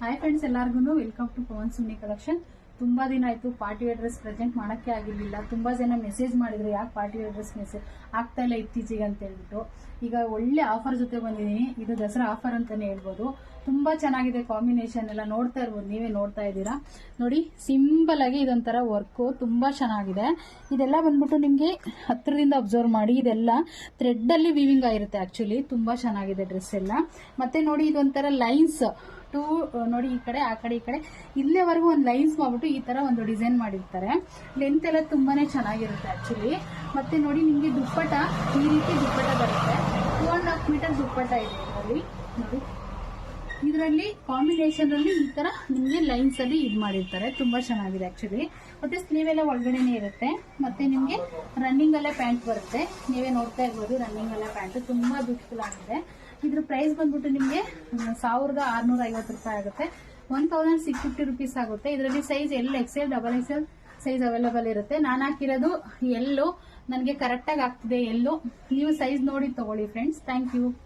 Hi friends, ಎಲ್ಲರಿಗೂ welcome to Pavan Suni collection. ತುಂಬಾ ದಿನ ಆಯ್ತು ಪಾರ್ಟಿ ವೇರ್ ಡ್ರೆಸ್ ಪ್ರೆಸೆಂಟ್ ಮಾಡಕ್ಕೆ ಆಗಿರ್ಲಿಲ್ಲ. ತುಂಬಾ ಜನ ಮೆಸೇಜ್ ಮಾಡಿದ್ರು, ಯಾಕೆ ಪಾರ್ಟಿ ವೇರ್ ಡ್ರೆಸ್ ಮೆಸೇಜ್ ಆಗ್ತಾ ಇಲ್ಲ ಇತ್ತೀಚೆಗೆ ಅಂತ ಹೇಳ್ಬಿಟ್ಟು. ಈಗ ಒಳ್ಳೆ ಆಫರ್ ಜೊತೆ ಬಂದಿದ್ದೀನಿ. ಇದು ದಸರಾ ಆಫರ್ ಅಂತಾನೆ ಹೇಳ್ಬೋದು. ತುಂಬಾ ಚೆನ್ನಾಗಿದೆ ಕಾಂಬಿನೇಷನ್ ಎಲ್ಲ. ನೋಡ್ತಾ ಇರ್ಬೋದು, ನೀವೇ ನೋಡ್ತಾ ಇದ್ದೀರಾ ನೋಡಿ. ಸಿಂಪಲ್ ಆಗಿ ಇದೊಂಥರ ವರ್ಕ್ ತುಂಬಾ ಚೆನ್ನಾಗಿದೆ. ಇದೆಲ್ಲ ಬಂದ್ಬಿಟ್ಟು ನಿಮ್ಗೆ ಹತ್ರದಿಂದ ಅಬ್ಸರ್ವ್ ಮಾಡಿ, ಇದೆಲ್ಲ ಥ್ರೆಡ್ ಅಲ್ಲಿ ವೀವಿಂಗ್ ಆಗಿರುತ್ತೆ. ಆಕ್ಚುಲಿ ತುಂಬಾ ಚೆನ್ನಾಗಿದೆ ಡ್ರೆಸ್ ಎಲ್ಲ. ಮತ್ತೆ ನೋಡಿ, ಇದೊಂಥರ ಲೈನ್ಸ್ ನೋಡಿ, ಈ ಕಡೆ ಆ ಕಡೆ ಈ ಕಡೆ ಇಲ್ಲೇವರೆಗೂ ಒಂದು ಲೈನ್ಸ್ ಮಾಡ್ಬಿಟ್ಟು ಈ ತರ ಒಂದು ಡಿಸೈನ್ ಮಾಡಿರ್ತಾರೆ. ಲೆಂತ್ ಎಲ್ಲ ತುಂಬಾನೇ ಚೆನ್ನಾಗಿರುತ್ತೆ ಆಕ್ಚುಲಿ. ಮತ್ತೆ ನೋಡಿ, ನಿಮ್ಗೆ ದುಪ್ಪಟ್ಟ ಈ ರೀತಿ ದುಪ್ಪಟ್ಟ ಬರುತ್ತೆ. 2.5 ಮೀಟರ್ ದುಪ್ಪಟ್ಟ ಇದೆ ಇದರಲ್ಲಿ. ನೋಡಿ, ಇದರಲ್ಲಿ ಕಾಂಬಿನೇಷನ್ ಅಲ್ಲಿ ಈ ತರ ನಿಮ್ಗೆ ಲೈನ್ಸ್ ಅಲ್ಲಿ ಇದು ಮಾಡಿರ್ತಾರೆ. ತುಂಬಾ ಚೆನ್ನಾಗಿದೆ ಆಕ್ಚುಲಿ. ಮತ್ತೆ ಸ್ಲೀವ್ ಎಲ್ಲ ಒಳಗಡೆನೆ ಇರುತ್ತೆ. ಮತ್ತೆ ನಿಮ್ಗೆ ರನ್ನಿಂಗ್ ಅಲ್ಲೇ ಪ್ಯಾಂಟ್ ಬರುತ್ತೆ. ನೀವೇ ನೋಡ್ತಾ ಇರ್ಬೋದು, ರನ್ನಿಂಗ್ ಅಲ್ಲೇ ಪ್ಯಾಂಟ್ ತುಂಬಾ ಬ್ಯೂಟಿಫುಲ್ ಆಗಿದೆ. ಇದ್ರ ಪ್ರೈಸ್ ಬಂದ್ಬಿಟ್ಟು ನಿಮ್ಗೆ 1650 ರೂಪಾಯಿ ಆಗುತ್ತೆ. 1650 ರುಪೀಸ್ ಆಗುತ್ತೆ. ಇದರಲ್ಲಿ size XL, XXL size available ಇರುತ್ತೆ. ನಾನು ಹಾಕಿರೋದು ಎಲ್ಲೋ, ನನಗೆ ಕರೆಕ್ಟ್ ಆಗಿ ಆಗ್ತಿದೆ ಎಲ್ಲೋ. ನೀವು ಸೈಜ್ ನೋಡಿ ತಗೊಳ್ಳಿ ಫ್ರೆಂಡ್ಸ್. Thank you.